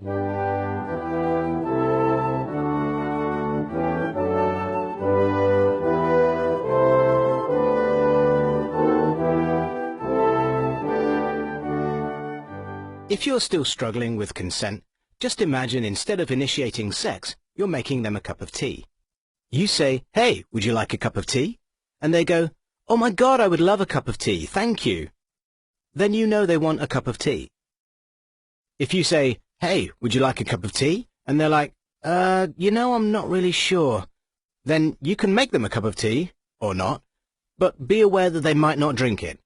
If you're still struggling with consent, just imagine instead of initiating sex, you're making them a cup of tea. You say, "Hey, would you like a cup of tea?" And they go, "Oh my God, I would love a cup of tea, thank you." Then you know they want a cup of tea. If you say, "Hey, would you like a cup of tea?" And they're like, I'm not really sure. Then you can make them a cup of tea, or not, but be aware that they might not drink it.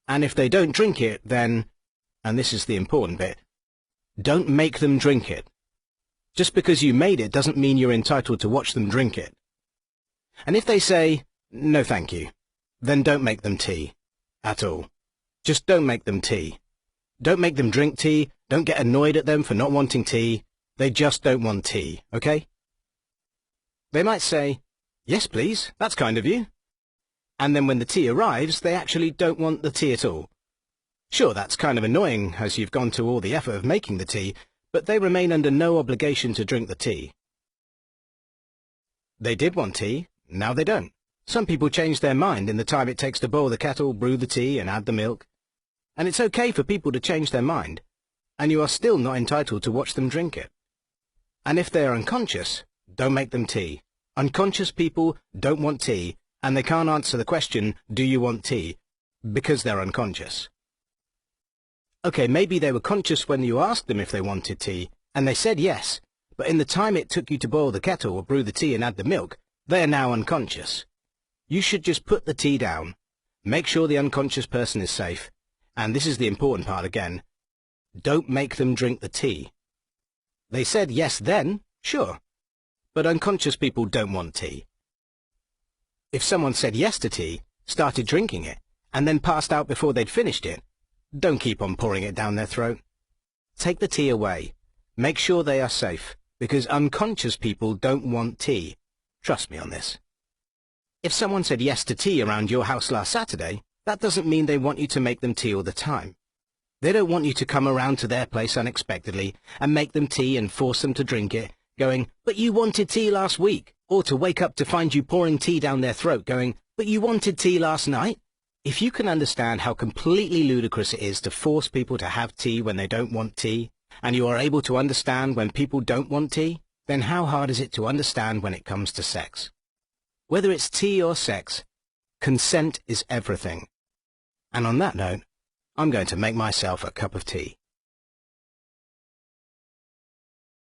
And if they don't drink it, then, and this is the important bit, don't make them drink it. Just because you made it doesn't mean you're entitled to watch them drink it. And if they say, "No thank you," then don't make them tea. At all. Just don't make them tea. Don't make them drink tea. Don't get annoyed at them for not wanting tea. They just don't want tea, okay? They might say, "Yes, please, that's kind of you." And then when the tea arrives, they actually don't want the tea at all. Sure, that's kind of annoying as you've gone to all the effort of making the tea, but they remain under no obligation to drink the tea. They did want tea, now they don't. Some people change their mind in the time it takes to boil the kettle, brew the tea, and add the milk. And it's okay for people to change their mind, and you are still not entitled to watch them drink it. And if they are unconscious, don't make them tea. Unconscious people don't want tea, and they can't answer the question, "Do you want tea?" because they're unconscious. Okay, maybe they were conscious when you asked them if they wanted tea, and they said yes, but in the time it took you to boil the kettle or brew the tea and add the milk, they are now unconscious. You should just put the tea down, make sure the unconscious person is safe, and this is the important part again, don't make them drink the tea. They said yes then, sure, but unconscious people don't want tea. If someone said yes to tea, started drinking it, and then passed out before they'd finished it, don't keep on pouring it down their throat. Take the tea away. Make sure they are safe, because unconscious people don't want tea. Trust me on this. If someone said yes to tea around your house last Saturday, that doesn't mean they want you to make them tea all the time. They don't want you to come around to their place unexpectedly and make them tea and force them to drink it, going, "But you wanted tea last week," or to wake up to find you pouring tea down their throat going, "But you wanted tea last night." If you can understand how completely ludicrous it is to force people to have tea when they don't want tea, and you are able to understand when people don't want tea, then how hard is it to understand when it comes to sex? Whether it's tea or sex, consent is everything. And on that note, I'm going to make myself a cup of tea.